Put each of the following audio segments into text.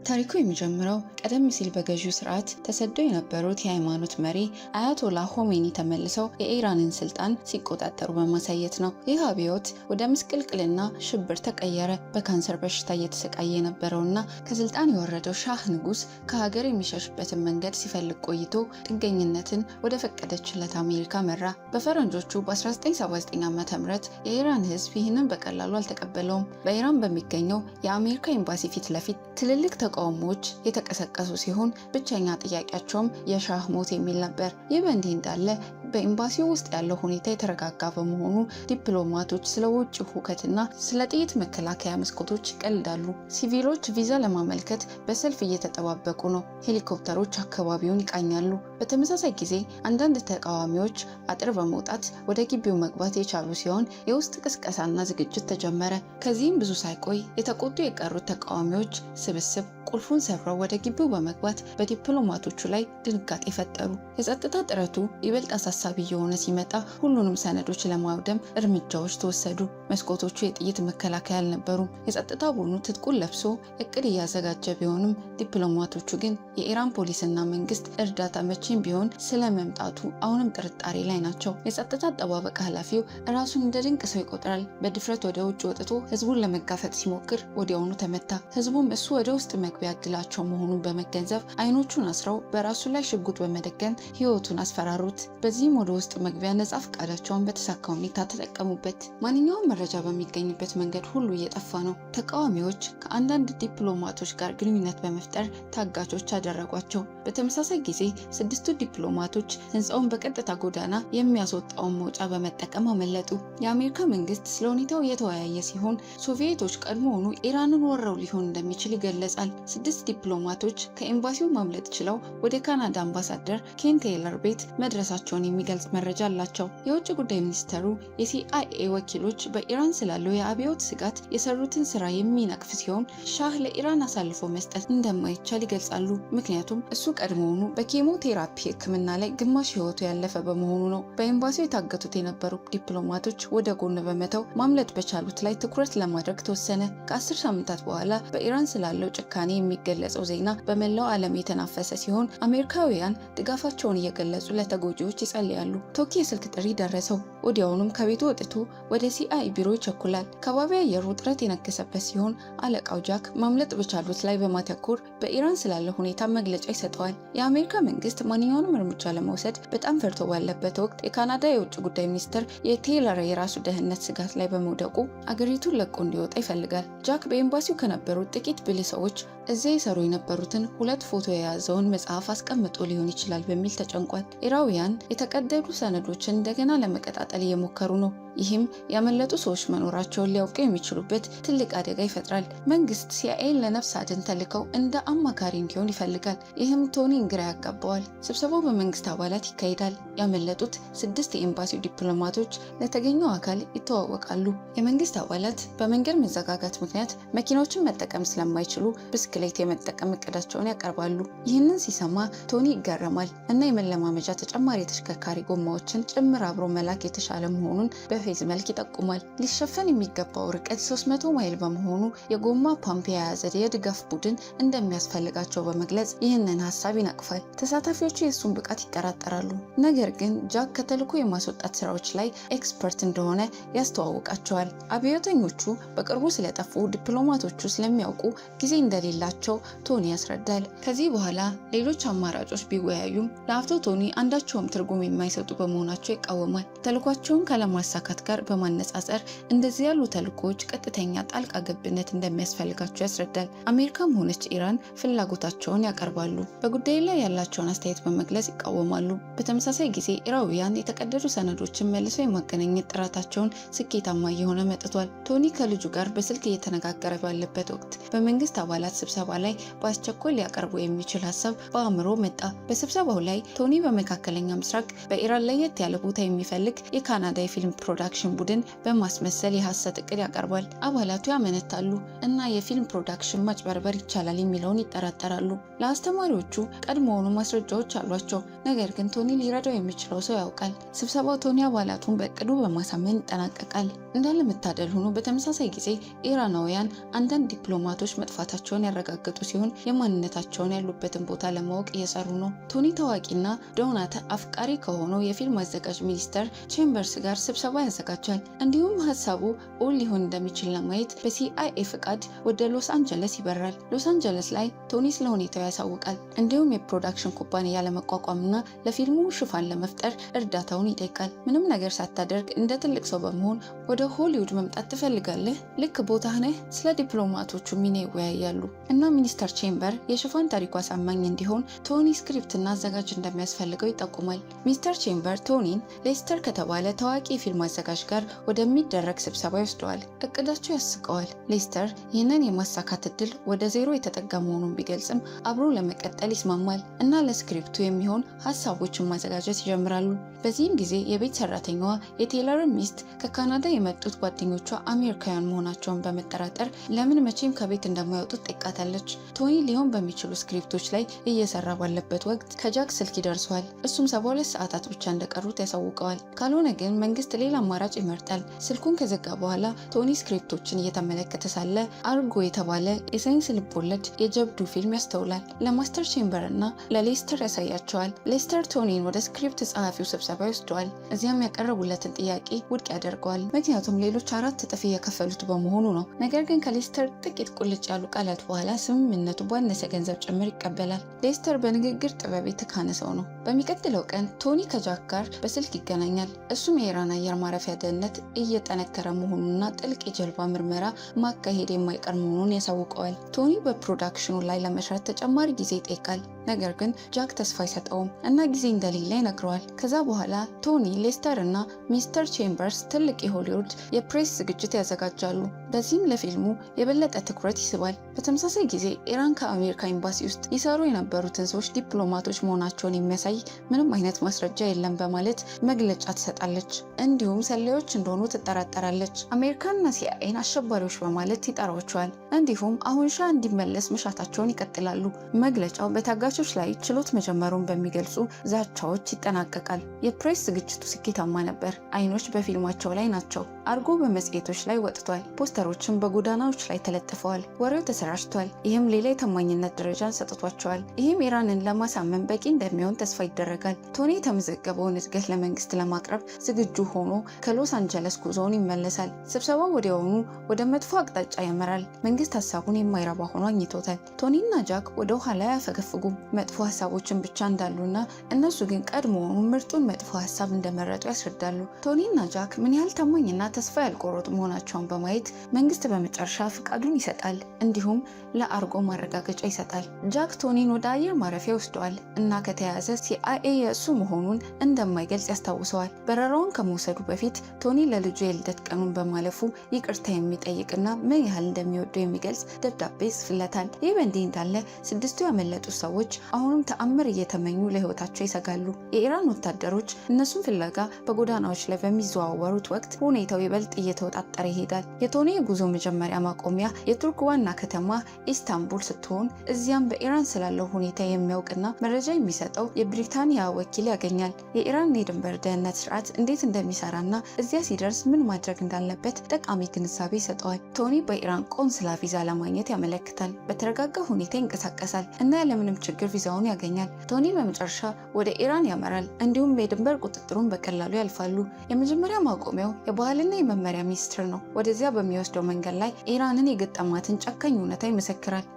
ታሪኩ የሚጀምረው ቀደም ሲል በገዢው ስርዓት ተሰደው የነበሩት የሃይማኖት መሪ አያቶላ ሆሜኒ ተመልሰው የኢራንን ስልጣን ሲቆጣጠሩ በማሳየት ነው። ይህ አብዮት ወደ ምስቅልቅልና ሽብር ተቀየረ። በካንሰር በሽታ እየተሰቃየ የነበረውና ከስልጣን የወረደው ሻህ ንጉስ ከሀገር የሚሸሽበትን መንገድ ሲፈልግ ቆይቶ ጥገኝነትን ወደ ፈቀደችለት አሜሪካ መራ። በፈረንጆቹ በ1979 ዓ.ም የኢራን ህዝብ ይህንን በቀላሉ አልተቀበለውም። በኢራን በሚገኘው የአሜሪካ ኤምባሲ ፊት ለፊት ትልልቅ ተቃውሞዎች የተቀሰቀሱ ሲሆን ብቸኛ ጥያቄያቸውም የሻህ ሞት የሚል ነበር። ይህ በእንዲህ እንዳለ በኤምባሲው ውስጥ ያለው ሁኔታ የተረጋጋ በመሆኑ ዲፕሎማቶች ስለ ውጭ ሁከትና ስለ ጥይት መከላከያ መስኮቶች ይቀልዳሉ። ሲቪሎች ቪዛ ለማመልከት በሰልፍ እየተጠባበቁ ነው። ሄሊኮፕተሮች አካባቢውን ይቃኛሉ። በተመሳሳይ ጊዜ አንዳንድ ተቃዋሚዎች አጥር በመውጣት ወደ ግቢው መግባት የቻሉ ሲሆን የውስጥ ቅስቀሳና ዝግጅት ተጀመረ። ከዚህም ብዙ ሳይቆይ የተቆጡ የቀሩት ተቃዋሚዎች ስብስብ ቁልፉን ሰብረው ወደ ግቢው በመግባት በዲፕሎማቶቹ ላይ ድንጋጤ ፈጠሩ። የጸጥታ ጥረቱ ይበልጥ አሳሳቢ የሆነ ሲመጣ ሁሉንም ሰነዶች ለማውደም እርምጃዎች ተወሰዱ። መስኮቶቹ የጥይት መከላከያ አልነበሩም። የጸጥታ ቡድኑ ትጥቁን ለብሶ እቅድ እያዘጋጀ ቢሆንም ዲፕሎማቶቹ ግን የኢራን ፖሊስና መንግስት እርዳታ መቼም ቢሆን ስለመምጣቱ አሁንም ጥርጣሬ ላይ ናቸው። የጸጥታ አጠባበቅ ኃላፊው ራሱን እንደ ድንቅ ሰው ይቆጥራል። በድፍረት ወደ ውጭ ወጥቶ ህዝቡን ለመጋፈጥ ሲሞክር ወዲያውኑ ተመታ። ህዝቡም እሱ ወደ ውስጥ መግቢያ እድላቸው መሆኑን በመገንዘብ አይኖቹን አስረው በራሱ ላይ ሽጉጥ በመደገን ህይወቱን አስፈራሩት። በዚህም ወደ ውስጥ መግቢያ ነጻ ፈቃዳቸውን በተሳካ ሁኔታ ተጠቀሙበት። ማንኛውም መረጃ በሚገኝበት መንገድ ሁሉ እየጠፋ ነው። ተቃዋሚዎች ከአንዳንድ ዲፕሎማቶች ጋር ግንኙነት በመፍጠር ታጋቾች አደረጓቸው። በተመሳሳይ ጊዜ 6ቱ ዲፕሎማቶች ህንፃውን በቀጥታ ጎዳና የሚያስወጣውን መውጫ በመጠቀም አመለጡ። የአሜሪካ መንግስት ስለ ሁኔታው እየተወያየ ሲሆን ሶቪየቶች ቀድሞውኑ ኢራንን ወረው ሊሆን እንደሚችል ይገለጻል። 6 ዲፕሎማቶች ከኤምባሲው ማምለጥ ችለው ወደ ካናዳ አምባሳደር ኬን ቴይለር ቤት መድረሳቸውን የሚገልጽ መረጃ አላቸው። የውጭ ጉዳይ ሚኒስተሩ የሲአይኤ ወኪሎች በኢራን ስላለው የአብዮት ስጋት የሰሩትን ስራ የሚነቅፍ ሲሆን ሻህ ለኢራን አሳልፎ መስጠት እንደማይቻል ይገልጻሉ። ምክንያቱም እሱ ቀድሞውኑ በኬሞቴራፒ ሕክምና ላይ ግማሽ ህይወቱ ያለፈ በመሆኑ ነው። በኤምባሲው የታገቱት የነበሩ ዲፕሎማቶች ወደ ጎን በመተው ማምለጥ በቻሉት ላይ ትኩረት ለማድረግ ተወሰነ። ከ10 ሳምንታት በኋላ በኢራን ስላለው ጭካኔ የሚገለጸው ዜና በመላው ዓለም የተናፈሰ ሲሆን አሜሪካውያን ድጋፋቸውን እየገለጹ ለተጎጂዎች ይጸልያሉ። ቶኪ የስልክ ጥሪ ደረሰው። ወዲያውኑም ከቤቱ ወጥቶ ወደ ሲአይ ቢሮ ይቸኩላል። ከባቢ አየሩ ውጥረት የነገሰበት ሲሆን አለቃው ጃክ ማምለጥ በቻሉት ላይ በማተኮር በኢራን ስላለው ሁኔታ መግለጫ ይሰጠዋል። የአሜሪካ መንግስት ማንኛውንም እርምጃ ለመውሰድ በጣም ፈርቶ ባለበት ወቅት የካናዳ የውጭ ጉዳይ ሚኒስትር የቴይለር የራሱ ደህንነት ስጋት ላይ በመውደቁ አገሪቱን ለቆ እንዲወጣ ይፈልጋል። ጃክ በኤምባሲው ከነበሩት ጥቂት ብልህ ሰዎች እዚያ የሰሩ የነበሩትን 2 ፎቶ የያዘውን መጽሐፍ አስቀምጦ ሊሆን ይችላል በሚል ተጨንቋል። ኢራውያን የተቀደዱ ሰነዶችን እንደገና ለመቀጣጠል እየሞከሩ ነው። ይህም ያመለጡ ሰዎች መኖራቸውን ሊያውቁ የሚችሉበት ትልቅ አደጋ ይፈጥራል። መንግስት ሲአይኤን ለነፍስ አድን ተልከው እንደ አማካሪ እንዲሆን ይፈልጋል። ይህም ቶኒን ግራ ያጋባዋል። ስብሰባው በመንግስት አባላት ይካሄዳል። ያመለጡት 6 የኤምባሲው ዲፕሎማቶች ለተገኘው አካል ይተዋወቃሉ። የመንግስት አባላት በመንገድ መዘጋጋት ምክንያት መኪናዎችን መጠቀም ስለማይችሉ ብስክሌት የመጠቀም እቅዳቸውን ያቀርባሉ። ይህንን ሲሰማ ቶኒ ይገረማል እና የመለማመጃ ተጨማሪ የተሽከርካሪ ጎማዎችን ጭምር አብሮ መላክ የተሻለ መሆኑን በፌዝ መልክ ይጠቁማል። ሊሸፈን የሚገባው ርቀት 300 ማይል በመሆኑ የጎማ ፓምፕ የያዘ የድጋፍ ቡድን እንደሚያስፈልጋቸው በመግለጽ ይህንን ሀሳብ ይነቅፋል። ተሳታፊዎቹ የእሱን ብቃት ይጠራጠራሉ። ነገር ግን ጃክ ከተልዕኮ የማስወጣት ስራዎች ላይ ኤክስፐርት እንደሆነ ያስተዋውቃቸዋል። አብዮተኞቹ በቅርቡ ስለጠፉ ዲፕሎማቶቹ ስለሚያውቁ ጊዜ እንደሌላቸው ቶኒ ያስረዳል። ከዚህ በኋላ ሌሎች አማራጮች ቢወያዩም ለአፍቶ ቶኒ አንዳቸውም ትርጉም የማይሰጡ በመሆናቸው ይቃወማል። ተልዕኳቸውን ካለማሳካት ጋር በማነጻጸር እንደዚህ ያሉ ተልዕኮዎች ቀጥተኛ ጣልቃ ገብነት እንደሚያስፈልጋቸው ያስረዳል። አሜሪካም ሆነች ኢራን ፍላጎታቸውን ያቀርባሉ። በጉዳዩ ላይ ያላቸውን አስተያየት በመግለጽ ይቃወማሉ። በተመሳሳይ ጊዜ ኢራውያን የተቀደዱ ሰነዶችን መልሰው የማገናኘት ጥረታቸውን ስኬታማ እየሆነ መጥቷል። ቶኒ ከልጁ ጋር በስልክ እየተነጋገረ ባለበት ወቅት በመንግስት አባላት ስብሰባ ላይ በአስቸኳይ ሊያቀርቡ የሚችል ሀሳብ በአእምሮ መጣ። በስብሰባው ላይ ቶኒ በመካከለኛ ምስራቅ በኢራን ለየት ያለ ቦታ የሚፈልግ የካናዳ የፊልም ፕሮዳክሽን ቡድን በማስመሰል የሐሰት እቅድ ያቀርባል። አባላቱ ያመነታሉ እና የፊልም ፕሮዳክሽን ማጭበርበር ይቻላል የሚለውን ይጠራጠራሉ። ለአስተማሪዎቹ ቀድሞውኑ ማስረጃዎች አሏቸው። ነገር ግን ቶኒ ሊረዳው የሚችለው ሰው ያውቃል። ስብሰባው ቶኒ አባላቱን በእቅዱ በማሳመን ይጠናቀቃል። እንዳለመታደል ሆኖ በተመሳሳይ ጊዜ ኢራናውያን አንዳንድ ዲፕሎማቶች መጥፋታቸውን ያረጋገጡ ሲሆን የማንነታቸውን ያሉበትን ቦታ ለማወቅ እየሰሩ ነው። ቶኒ ታዋቂና ዶናት አፍቃሪ ከሆነው የፊልም አዘጋጅ ሚስተር ቼምበርስ ጋር ስብሰባ ያዘጋጃል። እንዲሁም ሀሳቡ እውን ሊሆን እንደሚችል ለማየት በሲአይኤ ፍቃድ ወደ ሎስ አንጀለስ ይበራል። ሎስ አንጀለስ ላይ ቶኒ ስለ ሁኔታው ያሳውቃል። እንዲሁም የፕሮዳክሽን ኩባንያ ለመቋቋምና ለፊልሙ ሽፋን ለመፍጠር እርዳታውን ይጠይቃል። ምንም ነገር ሳታደርግ እንደ ትልቅ ሰው በመሆን ወደ ሆሊውድ መምጣት ትፈልጋለህ? ልክ ቦታህ ነህ። ስለ ዲፕሎማቶቹ ሚና ይወያያሉ እና ሚስተር ቼምበር የሽፋን ታሪኩ አሳማኝ እንዲሆን ቶኒ ስክሪፕትና አዘጋጅ እንደሚያስፈልገው ይጠቁማል። ሚስተር ቼምበር ቶኒን ሌስተር ከተባለ ታዋቂ የፊልም አዘጋጅ ጋር ወደሚደረግ ስብሰባ ይወስደዋል። እቅዳቸው ያስቀዋል። ሌስተር ይህንን የማሳካት እድል ወደ ዜሮ የተጠጋ መሆኑን ቢገልጽም አብሮ ለመቀጠል ይስማማል እና ለስክሪፕቱ የሚሆን ሀሳቦችን ማዘጋጀት ይጀምራሉ። በዚህም ጊዜ የቤት ሰራተኛዋ የቴይለር ሚስት ከካናዳ የመጡት ጓደኞቿ አሜሪካውያን መሆናቸውን በመጠራጠር ለምን መቼም ከቤት እንደማይወጡ ጠይቃታለች። ቶኒ ሊሆን በሚችሉ ስክሪፕቶች ላይ እየሰራ ባለበት ወቅት ከጃክ ስልክ ይደርሰዋል። እሱም 72 ሰዓታት ብቻ እንደቀሩት ያሳውቀዋል። ካልሆነ ግን መንግስት ሌላ አማራጭ ይመርጣል። ስልኩን ከዘጋ በኋላ ቶኒ ስክሪፕቶችን እየተመለከተ ሳለ አርጎ የተባለ የሳይንስ ልቦለድ የጀብዱ ፊልም ያስተውላል። ለማስተር ቼምበር እና ለሌስተር ያሳያቸዋል። ሌስተር ቶኒን ወደ ስክሪፕት ጸሐፊው ስብሰባ ይወስደዋል። እዚያም ያቀረቡለትን ጥያቄ ውድቅ ያደርገዋል። ምክንያቱም ሌሎች 4 እጥፍ እየከፈሉት በመሆኑ ነው። ነገር ግን ከሌስተር ጥቂት ቁልጭ ያሉ ቃላት በኋላ ስምምነቱ ባነሰ ገንዘብ ጭምር ይቀበላል። ሌስተር በንግግር ጥበብ የተካነ ሰው ነው። በሚቀጥለው ቀን ቶኒ ከጃክ ጋር በስልክ ይገናኛል። እሱም የኢራን አየር ማረፊያ ደህንነት እየጠነከረ መሆኑንና ጥልቅ የጀልባ ምርመራ ማካሄድ የማይቀር መሆኑን ያሳውቀዋል። ቶኒ በፕሮዳክሽኑ ላይ ለመስራት ተጨማሪ ጊዜ ይጠይቃል። ነገር ግን ጃክ ተስፋ አይሰጠውም እና ጊዜ እንደሌለ ይነግረዋል። ከዛ በኋላ ቶኒ፣ ሌስተር እና ሚስተር ቼምበርስ ትልቅ የሆሊውድ የፕሬስ ዝግጅት ያዘጋጃሉ። በዚህም ለፊልሙ የበለጠ ትኩረት ይስባል። በተመሳሳይ ጊዜ ኢራን ከአሜሪካ ኤምባሲ ውስጥ ይሰሩ የነበሩትን ሰዎች ዲፕሎማቶች መሆናቸውን የሚያሳይ ምንም አይነት ማስረጃ የለም በማለት መግለጫ ትሰጣለች። እንዲሁም ሰላዮች እንደሆኑ ትጠራጠራለች። አሜሪካንና ሲአይኤን አሸባሪዎች በማለት ይጠሯቸዋል። እንዲሁም አሁን ሻ እንዲመለስ መሻታቸውን ይቀጥላሉ። መግለጫው በታጋቾች ላይ ችሎት መጀመሩን በሚገልጹ ዛቻዎች ይጠናቀቃል። የፕሬስ ዝግጅቱ ስኬታማ ነበር። አይኖች በፊልማቸው ላይ ናቸው። አርጎ በመጽሔቶች ላይ ወጥቷል። ፖስተሮችም በጎዳናዎች ላይ ተለጥፈዋል። ወሬው ተሰራጭቷል። ይህም ሌላ የታማኝነት ደረጃን ሰጥቷቸዋል። ይህም ኢራንን ለማሳመን በቂ እንደሚሆን ተስፋ ይደረጋል። ቶኒ የተመዘገበውን እድገት ለመንግስት ለማቅረብ ዝግጁ ሆኖ ከሎስ አንጀለስ ጉዞውን ይመለሳል። ስብሰባው ወዲያውኑ ወደ መጥፎ አቅጣጫ ያመራል። መንግስት ሀሳቡን የማይረባ ሆኖ አግኝቶታል። ቶኒና ጃክ ወደ ኋላ አያፈገፍጉም። መጥፎ ሀሳቦችን ብቻ እንዳሉና እነሱ ግን ቀድሞውኑ ምርጡን መጥፎ ሀሳብ እንደመረጡ ያስረዳሉ። ቶኒና ጃክ ምን ያህል ታማኝና ተስፋ ያልቆረጡ መሆናቸውን በማየት መንግስት በመጨረሻ ፍቃዱን ይሰጣል። እንዲሁም ለአርጎ ማረጋገጫ ይሰጣል። ጃክ ቶኒን ወደ አየር ማረፊያ ወስደዋል እና ከተያዘ ሲአይኤ የእሱ መሆኑን እንደማይገልጽ ያስታውሰዋል። በረራውን ከመውሰዱ በፊት ቶኒ ለልጁ የልደት ቀኑን በማለፉ ይቅርታ የሚጠይቅና ምን ያህል እንደሚወደው የሚገልጽ ደብዳቤ ይጽፍለታል። ይህ በእንዲህ እንዳለ 6ቱ ያመለጡ ሰዎች አሁንም ተአምር እየተመኙ ለህይወታቸው ይሰጋሉ። የኢራን ወታደሮች እነሱን ፍለጋ በጎዳናዎች ላይ በሚዘዋወሩት ወቅት ሁኔታው ይበልጥ እየተወጣጠረ ይሄዳል። የቶኒ የጉዞ መጀመሪያ ማቆሚያ የቱርክ ዋና ከተማ ኢስታንቡል ስትሆን እዚያም በኢራን ስላለው ሁኔታ የሚያውቅና መረጃ የሚሰጠው የብሪታንያ ወኪል ያገኛል። የኢራን የድንበር ደህንነት ስርዓት እንዴት እንደሚሰራና እዚያ ሲደርስ ምን ማድረግ እንዳለበት ጠቃሚ ግንዛቤ ይሰጠዋል። ቶኒ በኢራን ቆንስላ ቪዛ ለማግኘት ያመለክታል። በተረጋጋ ሁኔታ ይንቀሳቀሳል እና ያለምንም ችግር ቪዛውን ያገኛል። ቶኒ በመጨረሻ ወደ ኢራን ያመራል። እንዲሁም የድንበር ቁጥጥሩን በቀላሉ ያልፋሉ። የመጀመሪያ ማቆሚያው የባህልና የመመሪያ ሚኒስቴር ነው። ወደዚያ በሚወስደው መንገድ ላይ ኢራንን የገጠማትን ጨካኝ እውነታ ይመሰክራል።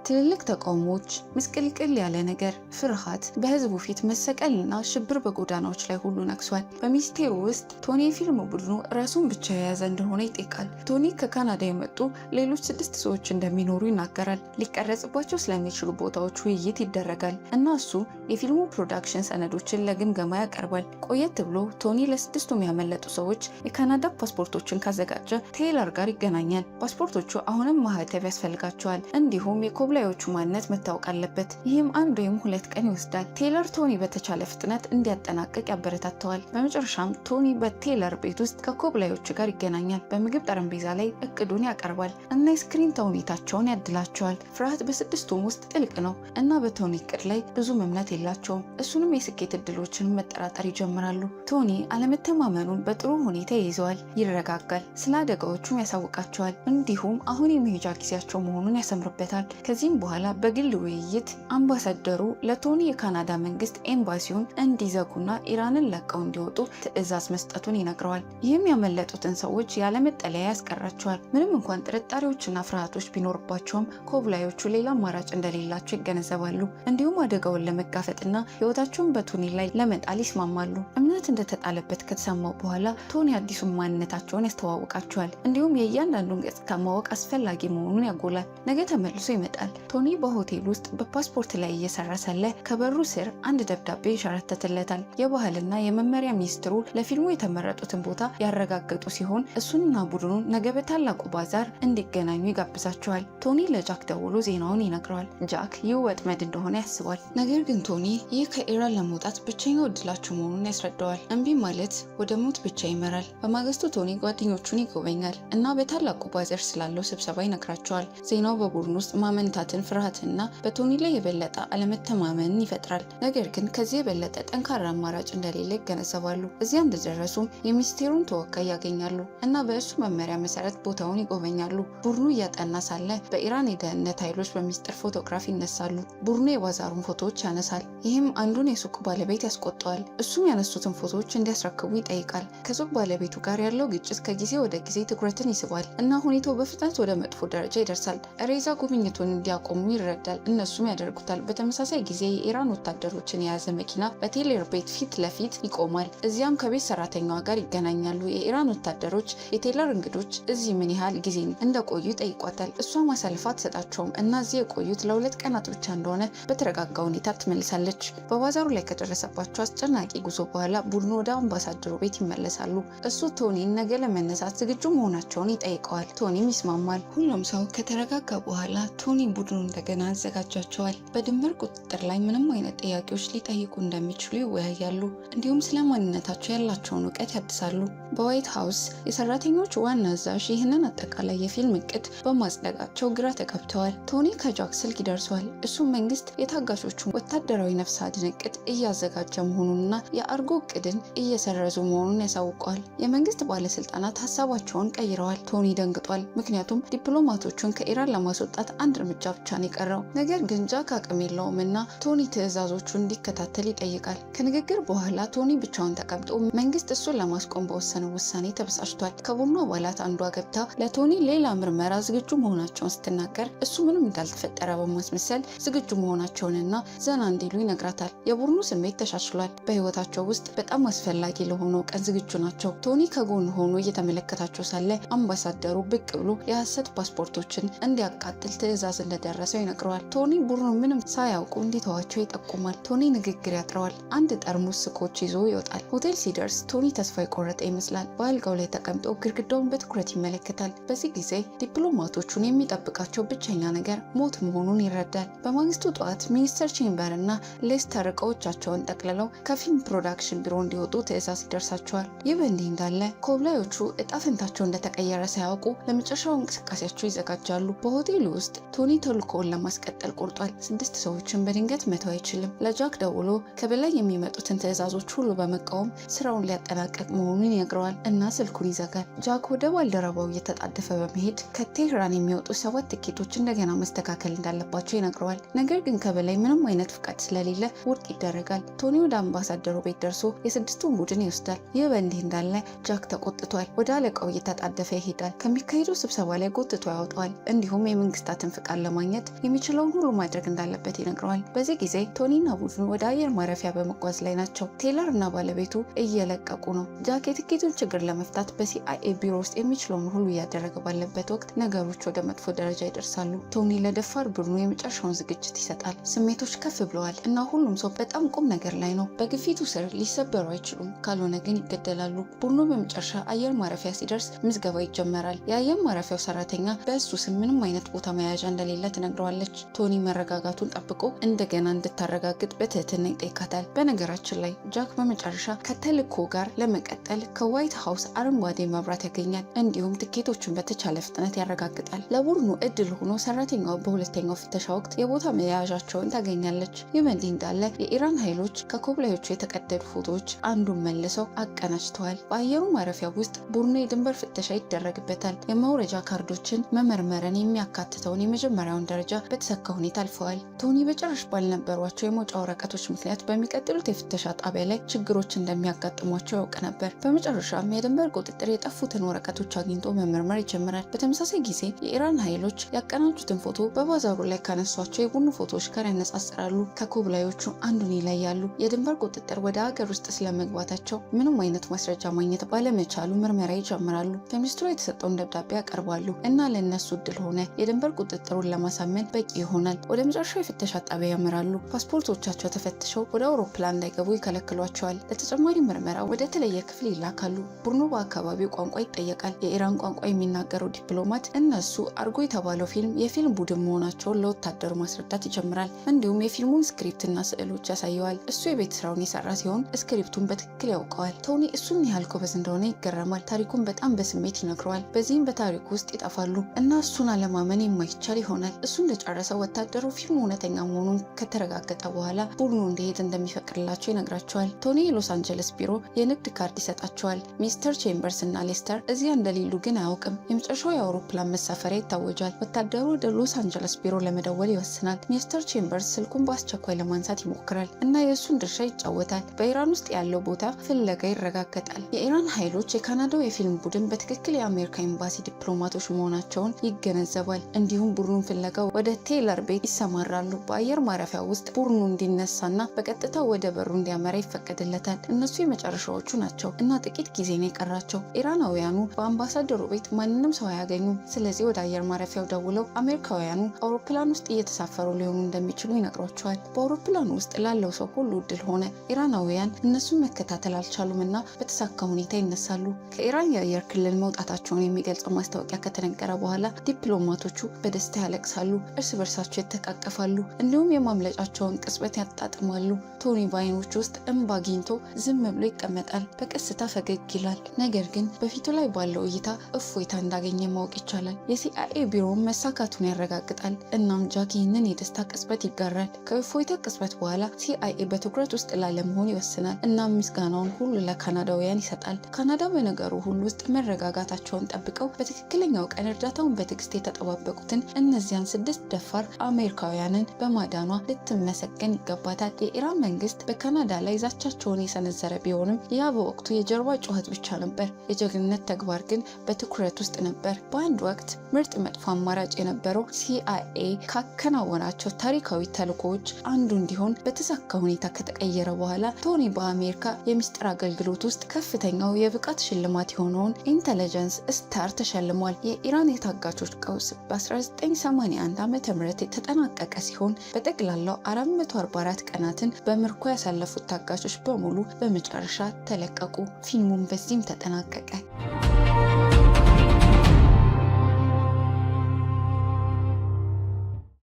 ትልልቅ ተቃውሞዎች፣ ምስቅልቅል ያለ ነገር፣ ፍርሃት፣ በህዝቡ ፊት መሰቀልና ሽብር በጎዳናዎች ላይ ሁሉ ነግሷል። በሚኒስቴሩ ውስጥ ቶኒ የፊልም ቡድኑ ራሱን ብቻ የያዘ እንደሆነ ይጠይቃል። ቶኒ ከካናዳ የመጡ ሌሎች 6 ሰዎች እንደሚኖሩ ይናገራል። ሊቀረጽባቸው ስለሚችሉ ቦታዎች ውይይት ይደረጋል እና እሱ የፊልሙ ፕሮዳክሽን ሰነዶችን ለግምገማ ያቀርባል። ቆየት ብሎ ቶኒ ለ6ቱም ያመለጡ ሰዎች የካናዳ ፓስፖርቶችን ካዘጋጀ ቴይለር ጋር ይገናኛል። ፓስፖርቶቹ አሁንም ማህተብ ያስፈልጋቸዋል። እንዲሁም የኮብላዮቹ ማንነት መታወቅ አለበት። ይህም 1 ወይም 2 ቀን ይወስዳል። ቴይለር ቶኒ በተቻለ ፍጥነት እንዲያጠናቅቅ ያበረታተዋል። በመጨረሻም ቶኒ በቴይለር ቤት ውስጥ ከኮብላዮቹ ጋር ይገናኛል። በምግብ ጠረጴዛ ላይ እቅዱን ያቀርባል እና የስክሪን ተውኔታቸውን ያድላቸዋል። ፍርሃት በ6ቱም ውስጥ ጥልቅ ነው እና በቶኒ እቅድ ላይ ብዙም እምነት የላቸውም። እሱንም የስኬት እድሎችን መጠራጠር ይጀምራሉ። ቶኒ አለመተማመኑን በጥሩ ሁኔታ ይይዘዋል። ይረጋጋል። ስለ አደጋዎቹም ያሳውቃቸዋል። ይነግረዋል። እንዲሁም አሁን የመሄጃ ጊዜያቸው መሆኑን ያሰምርበታል። ከዚህም በኋላ በግል ውይይት አምባሳደሩ ለቶኒ የካናዳ መንግስት ኤምባሲውን እንዲዘጉና ኢራንን ለቀው እንዲወጡ ትዕዛዝ መስጠቱን ይነግረዋል። ይህም ያመለጡትን ሰዎች ያለመጠለያ ያስቀራቸዋል። ምንም እንኳን ጥርጣሬዎችና ፍርሃቶች ቢኖርባቸውም ኮብላዮቹ ሌላ አማራጭ እንደሌላቸው ይገነዘባሉ። እንዲሁም አደጋውን ለመጋፈጥና ህይወታቸውን በቶኒ ላይ ለመጣል ይስማማሉ። እምነት እንደተጣለበት ከተሰማው በኋላ ቶኒ አዲሱን ማንነታቸውን ያስተዋውቃቸዋል። እንዲሁም የእያንዳንዱን ገጽታ ማወቅ አስፈላጊ መሆኑን ያጎላል። ነገ ተመልሶ ይመጣል። ቶኒ በሆቴል ውስጥ በፓስፖርት ላይ እየሰራ ሳለ ከበሩ ስር አንድ ደብዳቤ ይሸረተትለታል። የባህልና የመመሪያ ሚኒስትሩ ለፊልሙ የተመረጡትን ቦታ ያረጋገጡ ሲሆን እሱንና ቡድኑን ነገ በታላቁ ባዛር እንዲገናኙ ይጋብዛቸዋል። ቶኒ ለጃክ ደውሎ ዜናውን ይነግረዋል። ጃክ ይህ ወጥመድ እንደሆነ ያስባል። ነገር ግን ቶኒ ይህ ከኢራን ለመውጣት ብቸኛው እድላቸው መሆኑን ያስረዳዋል። እምቢ ማለት ወደ ሞት ብቻ ይመራል። በማግስቱ ቶኒ ጓደኞቹን ይጎበኛል እና በታላቁ ባዛር ስላለው ስብሰባ ይነግራቸዋል። ዜናው በቡድን ውስጥ ማመንታትን፣ ፍርሃትና በቶኒ ላይ የበለጠ አለመተማመንን ይፈጥራል። ነገር ግን ከዚህ የበለጠ ጠንካራ አማራጭ እንደሌለ ይገነዘባሉ። እዚያ እንደደረሱም የሚኒስቴሩን ተወካይ ያገኛሉ እና በእሱ መመሪያ መሰረት ቦታውን ይጎበኛሉ። ቡድኑ እያጠና ሳለ በኢራን የደህንነት ኃይሎች በሚስጥር ፎቶግራፍ ይነሳሉ። ቡድኑ የባዛሩን ፎቶዎች ያነሳል። ይህም አንዱን የሱቅ ባለቤት ያስቆጠዋል። እሱም ያነሱትን ፎቶዎች እንዲያስረክቡ ይጠይቃል። ከሱቅ ባለቤቱ ጋር ያለው ግጭት ከጊዜ ወደ ጊዜ ትኩረትን ይስባል እና ሁኔታው በፍጥነት ወደ መጥፎ ደረጃ ይደርሳል። ሬዛ ጉብኝቱን እንዲያቆሙ ይረዳል። እነሱም ያደርጉታል። በተመሳሳይ ጊዜ የኢራን ወታደሮችን የያዘ መኪና በቴለር ቤት ፊት ለፊት ይቆማል። እዚያም ከቤት ሰራተኛዋ ጋር ይገናኛሉ። የኢራን ወታደሮች የቴለር እንግዶች እዚህ ምን ያህል ጊዜ እንደቆዩ ይጠይቋታል። እሷም አሳልፋ አትሰጣቸውም እና እዚህ የቆዩት ለ2 ቀናት ብቻ እንደሆነ በተረጋጋ ሁኔታ ትመልሳለች። በባዛሩ ላይ ከደረሰባቸው አስጨናቂ ጉዞ በኋላ ቡድኑ ወደ አምባሳደሩ ቤት ይመለሳሉ። እሱ ቶኒን ነገ ለመነሳት ዝግጁ መሆናቸውን ይጠይቀዋል። ቶኒም ይስማማል። ሁሉም ሰው ከተረጋጋ በኋላ ቶኒ ቡድኑ እንደገና አዘጋጃቸዋል። በድንበር ቁጥጥር ላይ ምንም አይነት ጥያቄዎች ሊጠይቁ እንደሚችሉ ይወያያሉ። እንዲሁም ስለ ማንነታቸው ያላቸውን እውቀት ያድሳሉ። በዋይት ሀውስ የሰራተኞች ዋና አዛዥ ይህንን አጠቃላይ የፊልም እቅድ በማጽደቃቸው ግራ ተጋብተዋል። ቶኒ ከጃክ ስልክ ይደርሰዋል። እሱም መንግስት የታጋቾቹን ወታደራዊ ነፍስ አድን እቅድ እያዘጋጀ መሆኑንና የአርጎ እቅድን እየሰረዙ መሆኑን ያሳውቀዋል። የመንግስት ባለስልጣናት ሀሳባቸውን ቀይረዋል። ቶኒ ደንግጧል፣ ምክንያቱም ዲፕሎማቶቹን ከኢራን ለማስወጣት አንድ እርምጃ ብቻ ነው የቀረው። ነገር ግን ጃክ አቅም የለውም እና ቶኒ ትዕዛዞቹን እንዲከታተል ይጠይቃል። ከንግግር በኋላ ቶኒ ብቻውን ተቀምጦ መንግስት እሱን ለማስቆም በወሰነው ውሳኔ ተበሳጭቷል። ከቡድኑ አባላት አንዷ ገብታ ለቶኒ ሌላ ምርመራ ዝግጁ መሆናቸውን ስትናገር እሱ ምንም እንዳልተፈጠረ በማስመሰል ዝግጁ መሆናቸውንና ዘና እንዲሉ ይነግራታል። የቡድኑ ስሜት ተሻሽሏል። በህይወታቸው ውስጥ በጣም አስፈላጊ ለሆነው ቀን ዝግጁ ናቸው። ቶኒ ከጎን ሆኖ እየተመለከታቸው ሳለ አምባሳደሩ ብቅ ብሎ የሐሰት ፓስፖርቶችን እንዲያቃጥል ትዕዛዝ እንደደረሰው ይነግረዋል። ቶኒ ቡድኑ ምንም ሳያውቁ እንዲተዋቸው ይጠቁማል። ቶኒ ንግግር ያጥረዋል። አንድ ጠርሙስ ስኮች ይዞ ይወጣል። ሆቴል ሲደርስ ቶኒ ተስፋ የቆረጠ ይመስላል። በአልጋው ላይ ተቀምጦ ግድግዳውን በትኩረት ይመለከታል። በዚህ ጊዜ ዲፕሎማቶቹን የሚጠብቃቸው ብቸኛ ነገር ሞት መሆኑን ይረዳል። በማግስቱ ጠዋት ሚኒስተር ቼምበር እና ሌስተር እቃዎቻቸውን ጠቅልለው ከፊልም ፕሮዳክሽን ቢሮ እንዲወጡ ትዕዛዝ ይደርሳቸዋል። ይህ በእንዲህ እንዳለ ኮብላዮቹ እጣ ፈንታቸው እንደተቀየረ ሳያውቁ ለመጨረሻው እንቅስቃሴያቸው ይዘጋጃሉ። በሆቴሉ ውስጥ ቶኒ ተልእኮውን ለማስቀጠል ቆርጧል። 6 ሰዎችን በድንገት መተው አይችልም። ለጃክ ደውሎ ከበላይ የሚመጡትን ትዕዛዞች ሁሉ በመቃወም ስራውን ሊያጠናቀቅ መሆኑን ይነግረዋል እና ስልኩን ይዘጋል። ጃክ ወደ ባልደረባው እየተጣደፈ በመሄድ ከቴህራን የሚወጡ 7 ትኬቶች እንደገና መስተካከል እንዳለባቸው ይነግረዋል። ነገር ግን ከበላይ ምንም አይነት ፍቃድ ስለሌለ ውድቅ ይደረጋል። ቶኒ ወደ አምባሳደሩ ቤት ደርሶ የ6ቱን ቡድን ይወስዳል። ይህ በእንዲህ እንዳለ ጃክ ተቆጥቷል። ወደ አለቃው እየተጣደፈ ይሄዳል። ከሚካሄደው ስብሰባ ላይ ጎትቶ ያወጣዋል። እንዲሁም የመንግስታትን ፍቃድ ለማግኘት የሚችለውን ሁሉ ማድረግ እንዳለበት ይነግረዋል። በዚህ ጊዜ ቶኒና ቡድኑ ወደ አየር ማረፊያ በመጓዝ ላይ ናቸው። ቴይለር እና ባለቤቱ እየለቀቁ ነው። ጃክ የትኬቱን ችግር ለመፍታት በሲአይኤ ቢሮ ውስጥ የሚችለውን ሁሉ እያደረገ ባለበት ወቅት ነገሮች ወደ መጥፎ ደረጃ ይደርሳሉ። ቶኒ ለደፋር ቡድኑ የመጨረሻውን ዝግጅት ይሰጣል። ስሜቶች ከፍ ብለዋል እና ሁሉም ሰው በጣም ቁም ነገር ላይ ነው። በግፊቱ ስር ሊሰበሩ አይችሉም፣ ካልሆነ ግን ይገደላሉ። ቡድኑ በመጨረሻ አየር ማረፊያ ሲደርስ ምዝገባ ይጀመራል። የአየር ማረፊያው ሰራተኛ በእሱ ስም ምንም አይነት ቦታ መያዣ እንደሌለ ትነግረዋለች። ቶኒ መረጋጋቱን ጠብቆ እንደገና እንድታረጋግጥ በትህትና ይጠይቃታል። በነገራችን ላይ ጃክ በመጨረሻ ከተልእኮ ጋር ለመቀጠል ከዋይት ሀውስ አረንጓዴ መብራት ያገኛል። እንዲሁም ትኬቶችን በተቻለ ፍጥነት ያረጋግጣል። ለቡድኑ እድል ሆኖ ሰራተኛው በሁለተኛው ፍተሻ ወቅት የቦታ መያዣቸውን ታገኛለች። ይህ በእንዲህ እንዳለ የኢራን ኃይሎች ከኮብላዮቹ የተቀደዱ ፎቶዎች አንዱን መልሰው አቀናጅተዋል። በአየሩ ማረፊያ ውስጥ ቡድኑ የድንበር ፍተሻ ይደረግበታል። ይሰጣል። የመውረጃ ካርዶችን መመርመርን የሚያካትተውን የመጀመሪያውን ደረጃ በተሳካ ሁኔታ አልፈዋል። ቶኒ በጭራሽ ባልነበሯቸው የመውጫ ወረቀቶች ምክንያት በሚቀጥሉት የፍተሻ ጣቢያ ላይ ችግሮች እንደሚያጋጥሟቸው ያውቅ ነበር። በመጨረሻም የድንበር ቁጥጥር የጠፉትን ወረቀቶች አግኝቶ መመርመር ይጀምራል። በተመሳሳይ ጊዜ የኢራን ኃይሎች ያቀናጁትን ፎቶ በባዛሩ ላይ ካነሷቸው የቡድኑ ፎቶዎች ጋር ያነጻጽራሉ። ከኮብላዮቹ አንዱን ይለያሉ። የድንበር ቁጥጥር ወደ ሀገር ውስጥ ስለመግባታቸው ምንም አይነት ማስረጃ ማግኘት ባለመቻሉ ምርመራ ይጀምራሉ። ከሚኒስትሩ የተሰጠውን ደብዳቤ ያቀርባሉ እና ለእነሱ እድል ሆነ። የድንበር ቁጥጥሩን ለማሳመን በቂ ይሆናል። ወደ መጨረሻው የፍተሻ ጣቢያ ያመራሉ። ፓስፖርቶቻቸው ተፈትሸው ወደ አውሮፕላን እንዳይገቡ ይከለክሏቸዋል። ለተጨማሪ ምርመራ ወደ ተለየ ክፍል ይላካሉ። ቡድኑ በአካባቢው ቋንቋ ይጠየቃል። የኢራን ቋንቋ የሚናገረው ዲፕሎማት እነሱ አርጎ የተባለው የፊልም ቡድን መሆናቸውን ለወታደሩ ማስረዳት ይጀምራል። እንዲሁም የፊልሙን ስክሪፕትና ስዕሎች ያሳየዋል። እሱ የቤት ስራውን የሰራ ሲሆን ስክሪፕቱን በትክክል ያውቀዋል። ቶኒ እሱን ያህል ጎበዝ እንደሆነ ይገረማል። ታሪኩን በጣም በስሜት ይነግረዋል። በዚህም በታሪኩ ውስጥ ይጠፋሉ እና እሱን አለማመን የማይቻል ይሆናል። እሱ እንደጨረሰው ወታደሩ ፊልሙ እውነተኛ መሆኑን ከተረጋገጠ በኋላ ቡድኑ እንዲሄድ እንደሚፈቅድላቸው ይነግራቸዋል። ቶኒ የሎስ አንጀለስ ቢሮ የንግድ ካርድ ይሰጣቸዋል። ሚስተር ቼምበርስ እና ሌስተር እዚያ እንደሌሉ ግን አያውቅም። የመጨረሻው የአውሮፕላን መሳፈሪያ ይታወጃል። ወታደሩ ወደ ሎስ አንጀለስ ቢሮ ለመደወል ይወስናል። ሚስተር ቼምበርስ ስልኩን በአስቸኳይ ለማንሳት ይሞክራል እና የእሱን ድርሻ ይጫወታል። በኢራን ውስጥ ያለው ቦታ ፍለጋ ይረጋገጣል። የኢራን ኃይሎች የካናዳው የፊልም ቡድን በትክክል የአሜሪካ ኤምባሲ ዲፕሎማቶች መሆናቸውን ይገነዘባል። እንዲሁም ቡድኑን ፍለጋ ወደ ቴይለር ቤት ይሰማራሉ። በአየር ማረፊያ ውስጥ ቡድኑ እንዲነሳና በቀጥታ ወደ በሩ እንዲያመራ ይፈቀድለታል። እነሱ የመጨረሻዎቹ ናቸው እና ጥቂት ጊዜ ነው የቀራቸው። ኢራናውያኑ በአምባሳደሩ ቤት ማንንም ሰው አያገኙም። ስለዚህ ወደ አየር ማረፊያው ደውለው አሜሪካውያኑ አውሮፕላን ውስጥ እየተሳፈሩ ሊሆኑ እንደሚችሉ ይነግሯቸዋል። በአውሮፕላኑ ውስጥ ላለው ሰው ሁሉ እድል ሆነ። ኢራናውያን እነሱን መከታተል አልቻሉም እና በተሳካ ሁኔታ ይነሳሉ። ከኢራን የአየር ክልል መውጣታቸውን የሚገልጸው ማስታወቂያ ከተነገረ በኋላ ዲፕሎማቶቹ በደስታ ያለቅሳሉ፣ እርስ በርሳቸው ይተቃቀፋሉ፣ እንዲሁም የማምለጫቸውን ቅጽበት ያጣጥማሉ። ቶኒ በዓይኖቹ ውስጥ እንባ አግኝቶ ዝም ብሎ ይቀመጣል። በቀስታ ፈገግ ይላል። ነገር ግን በፊቱ ላይ ባለው እይታ እፎይታ እንዳገኘ ማወቅ ይቻላል። የሲአይኤ ቢሮም መሳካቱን ያረጋግጣል። እናም ጃክ ይህንን የደስታ ቅጽበት ይጋራል። ከእፎይታ ቅጽበት በኋላ ሲአይኤ በትኩረት ውስጥ ላለመሆን ይወስናል። እናም ምስጋናውን ሁሉ ለካናዳውያን ይሰጣል። ካናዳ በነገሩ ሁሉ ውስጥ መረጋጋታቸውን ጠብቀው በትክክለኛው ቀን እርዳታውን በትዕግስት የተጠባበቁትን እነዚያን 6 ደፋር አሜሪካውያንን በማዳኗ ልትመሰገን ይገባታል። የኢራን መንግስት በካናዳ ላይ ዛቻቸውን የሰነዘረ ቢሆንም ያ በወቅቱ የጀርባ ጩኸት ብቻ ነበር። የጀግንነት ተግባር ግን በትኩረት ውስጥ ነበር። በአንድ ወቅት ምርጥ መጥፎ አማራጭ የነበረው ሲአይኤ ካከናወናቸው ታሪካዊ ተልእኮዎች አንዱ እንዲሆን በተሳካ ሁኔታ ከተቀየረ በኋላ ቶኒ በአሜሪካ የሚስጥር አገልግሎት ውስጥ ከፍተኛው የብቃት ሽልማት የሆነውን ኢንተለጀንስ ስታር ተሸልሟል። የኢራን የታጋቾች ቀውስ በ1981 ዓ.ም የተጠናቀቀ ሲሆን በጠቅላላው 444 ቀናትን በምርኮ ያሳለፉት ታጋቾች በሙሉ በመጨረሻ ተለቀቁ። ፊልሙም በዚህም ተጠናቀቀ።